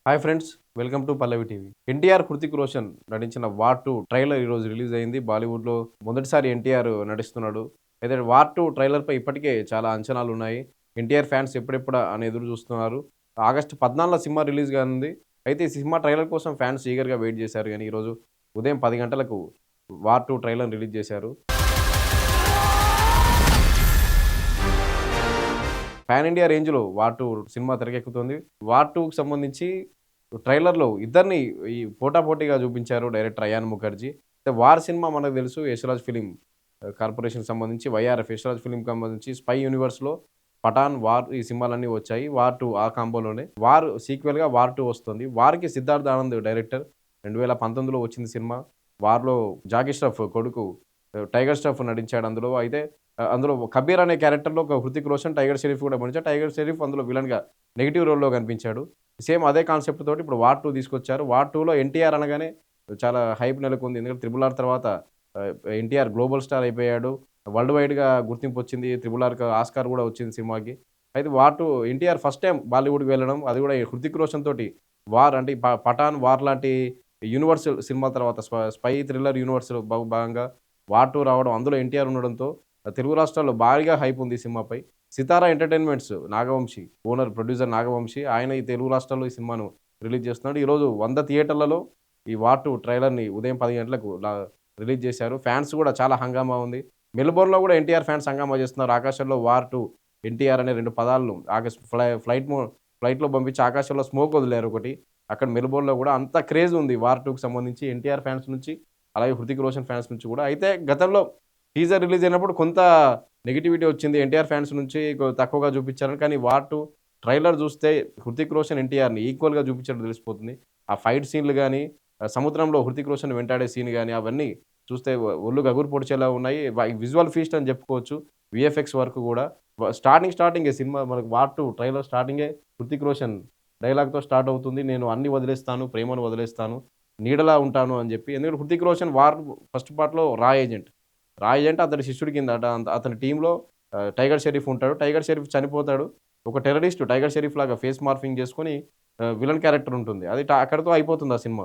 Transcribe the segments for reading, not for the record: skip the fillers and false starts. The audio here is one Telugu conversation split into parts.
Hi friends, welcome to Pallavi TV. NTR, Hrithik Roshan నటించిన వార్ 2 ట్రైలర్ ఈరోజు రిలీజ్ అయింది. బాలీవుడ్‌లో మొదటిసారి ఎన్టీఆర్ నటిస్తున్నాడు. అయితే వార్ 2 ట్రైలర్‌పై ఇప్పటికే చాలా అంచనాలున్నాయి. ఎన్టీఆర్ ఫ్యాన్స్ ఎప్పుడెప్పుడా అని ఎదురు చూస్తున్నారు. ఆగస్టు 14 సినిమా రిలీజ్ కానుంది. అయితే ఈ సినిమా ట్రైలర్ కోసం ఫ్యాన్స్ ఈగర్‌గా వెయిట్ చేశారు. కానీ ఈరోజు ఉదయం 10 గంటలకు వార్ 2 ట్రైలర్‌ని రిలీజ్ చేశారు. పాన్ ఇండియా రేంజ్‌లో వార్ 2 సినిమా తెరకెక్కుతుంది. వార్ 2కి సంబంధించి ట్రైలర్‌లో ఇద్దరిని ఈ పోటాపోటీగా చూపించారు డైరెక్టర్ అయాన్ ముఖర్జీ. అయితే వార్ సినిమా మనకు తెలుసు యశ్‌రాజ్ ఫిల్మ్ కార్పొరేషన్‌కి సంబంధించి వైఆర్ఎఫ్ యశ్‌రాజ్ ఫిల్మ్‌కి సంబంధించి స్పై యూనివర్స్‌లో పఠాన్, వార్ ఈ సినిమాలన్నీ వచ్చాయి. వార్ 2 ఆ కాంబోలోనే. వార్ సీక్వెల్‌గా వార్ 2 వస్తుంది. వార్‌కి సిద్ధార్థ్ ఆనంద్ డైరెక్టర్. 2019లో వచ్చింది సినిమా. వార్‌లో జాకీ ష్రాఫ్ కొడుకు టైగర్ ష్రాఫ్ నటించాడు అందులో. అయితే అందులో కబీర్ అనే క్యారెక్టర్‌లో ఒక హృతిక్ రోషన్, టైగర్ షెరీఫ్ కూడా నటించారు. టైగర్ షెరీఫ్ అందులో విలన్‌గా నెగెటివ్ రోల్‌లో కనిపించాడు. సేమ్ అదే కాన్సెప్ట్ తోటి ఇప్పుడు వార్ 2 తీసుకొచ్చారు. వార్ 2లో ఎన్టీఆర్ అనగానే చాలా హైప్ నెలకొంది. ఎందుకంటే 'త్రిబుల్ ఆర్' తర్వాత ఎన్టీఆర్ గ్లోబల్ స్టార్ అయిపోయాడు. వరల్డ్ వైడ్‌గా గుర్తింపొచ్చింది. 'త్రిబుల్ ఆర్'కి ఆస్కార్ కూడా వచ్చింది సినిమాకి. అయితే వార్ 2 ఎన్టీఆర్ ఫస్ట్ టైమ్ బాలీవుడ్‌కి వెళ్ళడం. అది కూడా హృతిక్ రోషన్ తోటి వార్ అంటే పఠాన్, వార్ లాంటి యూనివర్స్ సినిమా తర్వాత స్పై థ్రిల్లర్ యూనివర్స్‌లో భాగంగా వార్ 2 రావడం. అందులో ఎన్టీఆర్ ఉండడంతో తెలుగు రాష్ట్రాల్లో భారీగా హైప్ ఉంది ఈ సినిమాపై. Sithara entertainments Nagavamsi owner, producer Nagavamsi. ఆయన ఈ తెలుగు రాష్ట్రాల్లో ఈ సినిమాను రిలీజ్ చేస్తున్నాడు. ఈరోజు 100 థియేటర్లలో ఈ వార్ 2 ట్రైలర్‌ని ఉదయం 10 గంటలకు రిలీజ్ చేశారు. ఫ్యాన్స్ కూడా చాలా హంగామా ఉంది. మెల్బోర్న్‌లో కూడా ఎన్టీఆర్ ఫ్యాన్స్ హంగామా చేస్తున్నారు. ఆకాశంలో వార్ 2 ఎన్టీఆర్ అనే 2 పదాలను ఫ్లైట్‌లో పంపించి ఆకాశంలో స్మోక్ వదిలారు ఒకటి. అక్కడ మెల్బోర్న్‌లో కూడా అంత క్రేజ్ ఉంది వార్ 2కి సంబంధించి ఎన్టీఆర్ ఫ్యాన్స్ నుంచి, అలాగే హృతిక్ రోషన్ ఫ్యాన్స్ నుంచి కూడా. అయితే గతంలో టీజర్ రిలీజ్ అయినప్పుడు కొంత నెగటివిటీ వచ్చింది. ఎన్టీఆర్ ఫ్యాన్స్ నుంచి తక్కువగా చూపించారని. కానీ వార్ 2 ట్రైలర్ చూస్తే హృతిక్ రోషన్, ఎన్టీఆర్‌ని ఈక్వల్‌గా చూపించినట్టు తెలిసిపోతుంది. ఆ ఫైట్ సీన్‌లు గాని, సముద్రంలో హృతిక్ రోషన్ వెంటాడే సీన్ గాని అవన్నీ చూస్తే ఒళ్ళు గగురు పొడిచేలా ఉన్నాయి. విజువల్ ఫీస్ట్ అని చెప్పుకోవచ్చు. వీఎఫ్ఎక్స్ వర్క్ కూడా. స్టార్టింగే సినిమా మనకు వార్ 2 ట్రైలర్ స్టార్టింగే హృతిక్ రోషన్ డైలాగ్‌తో స్టార్ట్ అవుతుంది. నేను అన్నీ వదిలేస్తాను, ప్రేమను వదిలేస్తాను, నీడలా ఉంటాను అని చెప్పి. ఎందుకంటే హృతిక్ రోషన్ వార్ ఫస్ట్ పార్ట్‌లో రా ఏజెంట్. రాయ్ అంటే అతని శిష్యుడి కింద అతని టీమ్‌లో టైగర్ షెరీఫ్ ఉంటాడు. టైగర్ షెరీఫ్ చనిపోతాడు. ఒక టెర్రరిస్ట్ టైగర్ షెరీఫ్ లాగా ఫేస్ మార్ఫింగ్ చేసుకొని విలన్ క్యారెక్టర్ ఉంటుంది. అది అక్కడితో అయిపోతుంది ఆ సినిమా.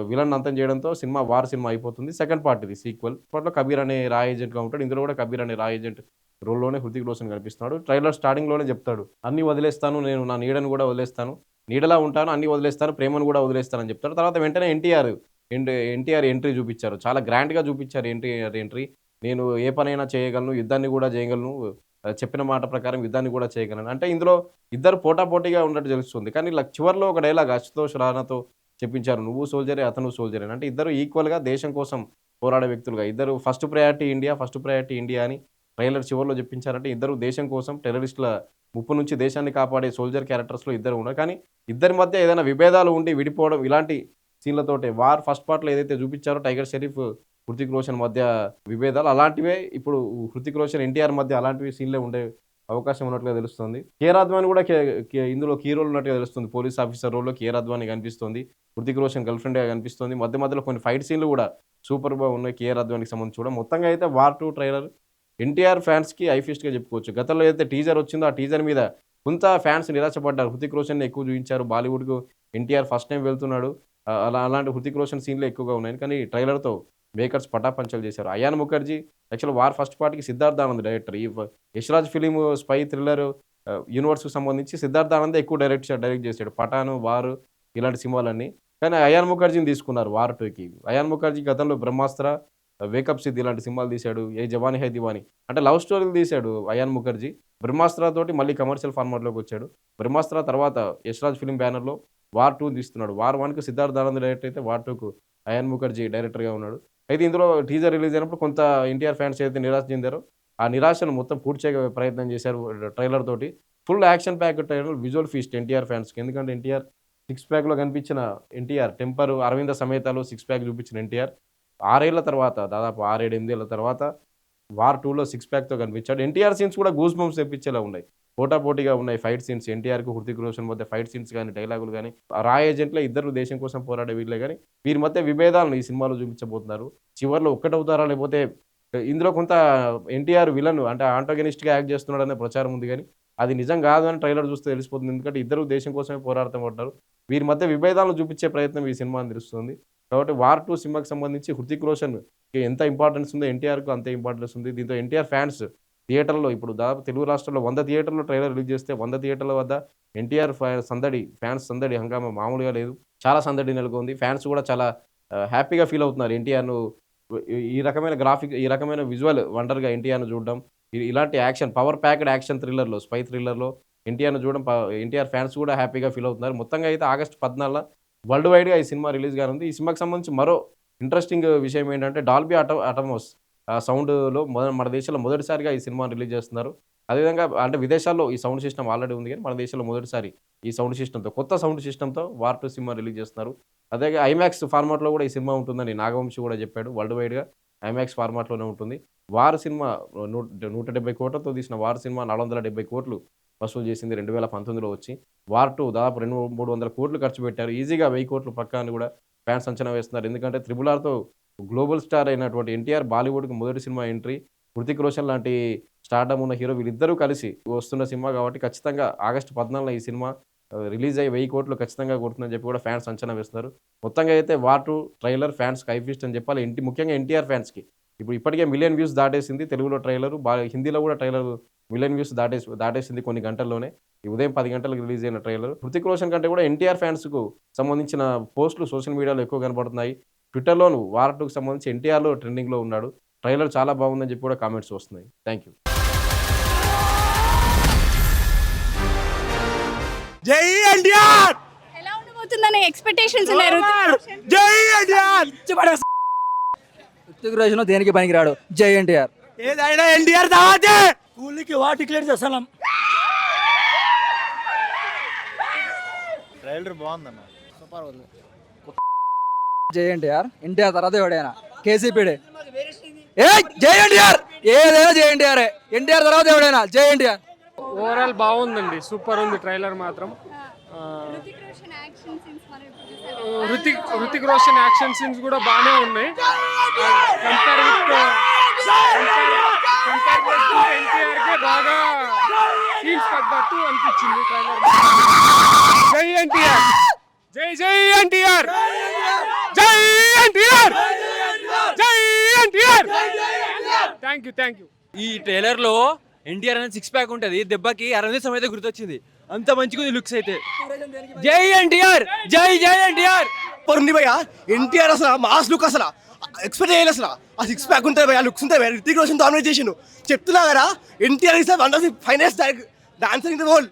విలన్ అంతం చేయడంతో సినిమా వార్ సినిమా అయిపోతుంది. సెకండ్ పార్ట్ ఇది సీక్వెల్. పార్ట్‌లో కబీర్ అనే రా ఏజెంట్‌గా ఉంటాడు. ఇందులో కూడా కబీర్ అనే రా ఏజెంట్ రోల్‌లోనే హృతిక్ రోషన్ కనిపిస్తున్నాడు. ట్రైలర్ స్టార్టింగ్‌లోనే చెప్తాడు. అన్నీ వదిలేస్తాను, నేను నా నీడను కూడా వదిలేస్తాను. నీడలా ఉంటాను, అన్నీ వదిలేస్తాను, ప్రేమను కూడా వదిలేస్తాను అని చెప్తాడు. తర్వాత వెంటనే ఎన్టీఆర్ ఎంట్రీ చూపించారు. చాలా గ్రాండ్‌గా చూపించారు ఎన్టీఆర్ ఎంట్రీ. నేను ఏ పనైనా చేయగలను. యుద్ధాన్ని గూడా జేయగలను. చెప్పిన మాట ప్రకారం యుద్ధాన్ని గూడా చేయగలను. అంటే ఇందులో ఇద్దరు పోటాపోటీగా ఉన్నట్టు తెలుస్తుంది. కానీ చివర్లో ఒక డైలాగ్ అశుతోష్ రానాతో చెప్పించారు. నువ్వు సోల్జరే, అతను సోల్జరే అని. అంటే ఇద్దరు ఈక్వల్‌గా దేశం కోసం పోరాడే వ్యక్తులుగా. ఇద్దరు ఫస్ట్ ప్రయారిటీ ఇండియా అని ట్రైలర్ చివర్లో చెప్పించారంటే ఇద్దరు దేశం కోసం టెర్రరిస్టుల ముప్పు నుంచి దేశాన్ని కాపాడే సోల్జర్ క్యారెక్టర్స్‌లో ఇద్దరు ఉన్నారు. కానీ ఇద్దరి మధ్య ఏదైనా విభేదాలు ఉండి విడిపోవడం ఇలాంటి సీన్‌లతోటే వార్ ఫస్ట్ పార్ట్‌లో ఏదైతే చూపించారో టైగర్ షెరీఫ్, హృతిక్ రోషన్ మధ్య విభేదాలు అలాంటివే ఇప్పుడు హృతిక్ రోషన్, ఎన్టీఆర్ మధ్య అలాంటివి సీన్‌లే ఉండే అవకాశం ఉన్నట్లుగా తెలుస్తుంది. కియారా అద్వానీ కూడా కే కే ఇందులో కీ రోల్ ఉన్నట్టుగా తెలుస్తుంది. పోలీస్ ఆఫీసర్ రోల్‌లో కియారా అద్వానీ కనిపిస్తుంది. హృతిక్ రోషన్ గర్ల్ ఫ్రెండ్‌గా కనిపిస్తుంది. మధ్యలో కొన్ని ఫైట్ సీన్‌లు కూడా సూపర్‌గా ఉన్నాయి కియారా అద్వానీకి సంబంధించి కూడా. మొత్తంగా అయితే వార్ 2 ట్రైలర్ ఎన్టీఆర్ ఫ్యాన్స్‌కి ఐ ఫీస్ట్‌గా చెప్పుకోవచ్చు. గతంలో ఏదైతే టీజర్ వచ్చిందో ఆ టీజర్ మీద కొంత ఫ్యాన్స్ నిరాశపడ్డారు. హృతిక్ రోషన్‌ని ఎక్కువ చూయించారు. బాలీవుడ్‌కు ఎన్టీఆర్ ఫస్ట్ టైమ్ వెళ్తున్నాడు. అలాంటి హృతిక్ రోషన్ సీన్‌లే ఎక్కువగా ఉన్నాయి. కానీ ట్రైలర్‌తో మేకర్స్ పటాపంచలు చేశారు. Ayan Mukerji actual war first పార్ట్‌కి Siddharth Anand director. Yash Raj film spy thriller యూనివర్స్‌కి సంబంధించి సిద్ధార్థ్ ఆనందే ఎక్కువ డైరెక్ట్ చేసాడు. 'పఠాన్', 'వార్' ఇలాంటి సినిమాలన్నీ. కానీ అయాన్ ముఖర్జీని తీసుకున్నారు వార్ 2కి. అయాన్ ముఖర్జీ గతంలో 'బ్రహ్మాస్త్ర', 'వేకప్ సిద్' ఇలాంటి సినిమాలు తీశాడు. 'ఏ జవానీ హై దివానీ' అంటే లవ్ స్టోరీలు తీశాడు అయాన్ ముఖర్జీ. 'బ్రహ్మాస్త్ర' తోటి మళ్ళీ కమర్షియల్ ఫార్మాట్‌లోకి వచ్చాడు. 'బ్రహ్మాస్త్ర' తర్వాత యశ్‌రాజ్ ఫిల్మ్ బ్యానర్‌లో వార్ 2 తీస్తున్నాడు. వార్ 1కి సిద్ధార్థ్ ఆనంద్ డైరెక్టర్ అయితే వార్ 2కు అయాన్ ముఖర్జీ డైరెక్టర్‌గా ఉన్నాడు. అయితే ఇందులో టీజర్ రిలీజ్ అయినప్పుడు కొంత ఎన్టీఆర్ ఫ్యాన్స్ ఏదైతే నిరాశ చెందారో, ఆ నిరాశను మొత్తం పూడ్చే ప్రయత్నం చేశారు ట్రైలర్ తోటి. Full action packed trailer, visual feast NTR ఫ్యాన్స్‌కి. ఎందుకంటే ఎన్టీఆర్ సిక్స్ ప్యాక్‌లో కనిపించిన ఎన్టీఆర్, టెంపర్, అరవింద సమేతలో సిక్స్ ప్యాక్ చూపించిన ఎన్టీఆర్ 6 ఏళ్ల తర్వాత, దాదాపు 6, 7, 8 ఏళ్ల తర్వాత వార్ 2లో సిక్స్ ప్యాక్‌తో కనిపించాడు. ఎన్టీఆర్ సీన్స్ కూడా గూస్ బంప్స్ తెప్పించేలా ఉన్నాయి. పోటాపోటీగా ఉన్నాయి ఫైట్ సీన్స్. ఎన్టీఆర్‌కి, హృతిక్ రోషన్ మధ్య ఫైట్ సీన్స్ గాని, డైలాగులు గాని, రా ఏజెంట్‌లే ఇద్దరు దేశం కోసం పోరాడే వీళ్ళే గాని, వీరి మధ్య విభేదాలను ఈ సినిమాలో చూపించబోతున్నారు. చివర్లో ఒక్కటవుతారా? లేకపోతే ఇందులో కొంత ఎన్టీఆర్ విలన్ అంటే యాంటాగనిస్ట్‌గా యాక్ట్ చేస్తున్నాడనే ప్రచారం ఉంది గాని, అది నిజం కాదు అని ట్రైలర్ చూస్తే తెలిసిపోతుంది. ఎందుకంటే ఇద్దరు దేశం కోసమే పోరాడుతూ ఉంటారు. వీరి మధ్య విభేదాలను చూపించే ప్రయత్నం ఈ సినిమా అని తెలుస్తుంది. కాబట్టి 'వార్ 2' సినిమాకి సంబంధించి 'హృతిక్ రోషన్‌కి' ఎంత ఇంపార్టెన్స్ ఉందో 'ఎన్టీఆర్‌కు' అంతే ఇంపార్టెన్స్ ఉంది. దీంతో 'ఎన్టీఆర్' ఫ్యాన్స్ థియేటర్‌లో ఇప్పుడు దాదాపు తెలుగు రాష్ట్రాల్లో 100 థియేటర్‌లో ట్రైలర్ రిలీజ్ చేస్తే 100 థియేటర్ల వద్ద 'ఎన్టీఆర్' ఫ్యాన్స్ సందడి హంగామా మామూలుగా లేదు. చాలా సందడి నెలకొంది. ఫ్యాన్స్ కూడా చాలా హ్యాపీగా ఫీల్ అవుతున్నారు. ఎన్టీఆర్‌ను ఈ రకమైన గ్రాఫిక్, ఈ రకమైన విజువల్ వండర్‌గా ఎన్టీఆర్‌ను చూడడం. ఇలాంటి యాక్షన్ పవర్ ప్యాక్డ్ యాక్షన్ థ్రిల్లర్‌లో, స్పై థ్రిల్లర్‌లో ఎన్టీఆర్‌ను చూడడం ఎన్టీఆర్ ఫ్యాన్స్ కూడా హ్యాపీగా ఫీల్ అవుతున్నారు. మొత్తంగా అయితే ఆగస్టు 14న వరల్డ్ వైడ్‌గా ఈ సినిమా రిలీజ్ కానుంది. ఈ సినిమాకి సంబంధించి మరో ఇంట్రెస్టింగ్ విషయం ఏంటంటే డాల్బీ అటమోస్ సౌండ్‌లో మన దేశంలో మొదటిసారిగా ఈ సినిమాని రిలీజ్ చేస్తున్నారు. అదేవిధంగా అంటే విదేశాల్లో ఈ సౌండ్ సిస్టమ్ ఆల్రెడీ ఉంది కానీ మన దేశంలో మొదటిసారి ఈ సౌండ్ సిస్టమ్‌తో కొత్త సౌండ్ సిస్టమ్‌తో 'వార్ 2' సినిమా రిలీజ్ చేస్తున్నారు. అదే ఐమాక్స్ ఫార్మాట్‌లో కూడా ఈ సినిమా ఉంటుందని నాగవంశి కూడా చెప్పాడు. వరల్డ్ వైడ్‌గా ఐమాక్స్ ఫార్మాట్‌లోనే ఉంటుంది. 'వార్' సినిమా 170 కోట్లతో తీసిన 'వార్' సినిమా 470 కోట్లు వసూలు చేసింది 2019లో వచ్చి. 'వార్ 2' దాదాపు 200-300 కోట్లు ఖర్చు పెట్టారు. ఈజీగా 1000 కోట్లు పక్కా అని కూడా ఫ్యాన్స్ అంచనా వేస్తున్నారు. ఎందుకంటే 'త్రిబుల్ ఆర్'తో గ్లోబల్ స్టార్ అయినటువంటి ఎన్టీఆర్ బాలీవుడ్‌కి మొదటి సినిమా ఎంట్రీ. 'హృతిక్ రోషన్' లాంటి స్టార్డమ్ ఉన్న హీరో వీళ్ళిద్దరూ కలిసి వస్తున్న సినిమా కాబట్టి ఖచ్చితంగా ఆగస్టు 14న ఈ సినిమా రిలీజ్ అయ్యి 1000 కోట్లు ఖచ్చితంగా కొడుతుందని చెప్పి కూడా ఫ్యాన్స్ అంచనా వేస్తున్నారు. మొత్తంగా అయితే 'వార్ 2' ట్రైలర్ ఫ్యాన్స్‌కి హై ఫీస్ట్ అని చెప్పాలి. ముఖ్యంగా ఎన్టీఆర్ ఫ్యాన్స్‌కి. ఇప్పుడు ఇప్పటికే మిలియన్ వ్యూస్ దాటేసింది తెలుగులో ట్రైలర్. హిందీలో కూడా ట్రైలర్ మిలియన్ వ్యూస్ దాటేసింది కొన్ని గంటల్లోనే. ఈ ఉదయం 10 గంటలకు రిలీజ్ అయిన ట్రైలర్. 'హృతిక్ రోషన్' కంటే కూడా ఎన్టీఆర్ ఫ్యాన్స్‌కు సంబంధించిన పోస్టులు సోషల్ మీడియాలో ఎక్కువ కనపడుతున్నాయి. ట్విట్టర్‌లోను 'వార్ 2'కి సంబంధించి ఎన్టీఆర్‌లో ట్రెండింగ్‌లో ఉన్నాడు. ట్రైలర్ చాలా బాగుందని చెప్పి కూడా కామెంట్స్ వస్తున్నాయి. Thank you. జై ఎన్టీఆర్ ఎలా ఉండబోతుందనే ఎక్స్‌పెక్టేషన్స్ ఉన్నాయి జై ఎన్టీఆర్ హృతిక్ రోషన్ దేనికి పనికిరాడు. జై ఎన్టీఆర్. ఏదైనా ఎన్టీఆర్ తర్వాతే కూలికి వాటి క్లియర్ చేస్తాం. ట్రైలర్ బాగుందన్న, సూపర్ ఉంది. జై ఎన్టీఆర్. ఎన్టీఆర్ తర్వాత ఎవడైనా కేసీపీడే. ఏ జై ఎన్టీఆర్. ఏదైనా జై ఎన్టీఆర్. ఎన్టీఆర్ తర్వాత ఎవడైనా జై ఎన్టీఆర్. ఓవరాల్ బాగుందండి, సూపర్ ఉంది ట్రైలర్ మాత్రం. హృతిక్ రోషన్ యాక్షన్ సీన్స్ కూడా బాగానే ఉన్నాయి. కంపేర్ ఎన్టీఆర్కే బాగా సీన్స్ తగ్గట్టు అనిపించింది ట్రైలర్. జై ఎన్టీఆర్, జై జై ఎన్టీఆర్, జై ఎన్టీఆర్, జై ఎన్టీఆర్. Thank you. ఈ ట్రైలర్ లో ఎన్టీఆర్ అనేది 6 ప్యాక్ ఉంటది, దెబ్బకి అరవింద్ సమేత గుర్తొచ్చింది. అంత మంచిగా లుక్స్ అయితే. జై ఎన్టీఆర్, జై జై ఎన్టీఆర్. ఉంది భయ్యా ఎన్టీఆర్ అసలు మాస్ లుక్ అసలు ఎక్స్పెక్ట్ చేయాలి. అసలు ఆ 6 ప్యాక్ ఉంటుంది భయ్యా, లుక్స్ ఉంటాయి భయ్యా. హృతిక్ రోషన్ డామినేట్ చేసిండు. చెప్తున్నా కదా NTR is one of the finest dancer in the world.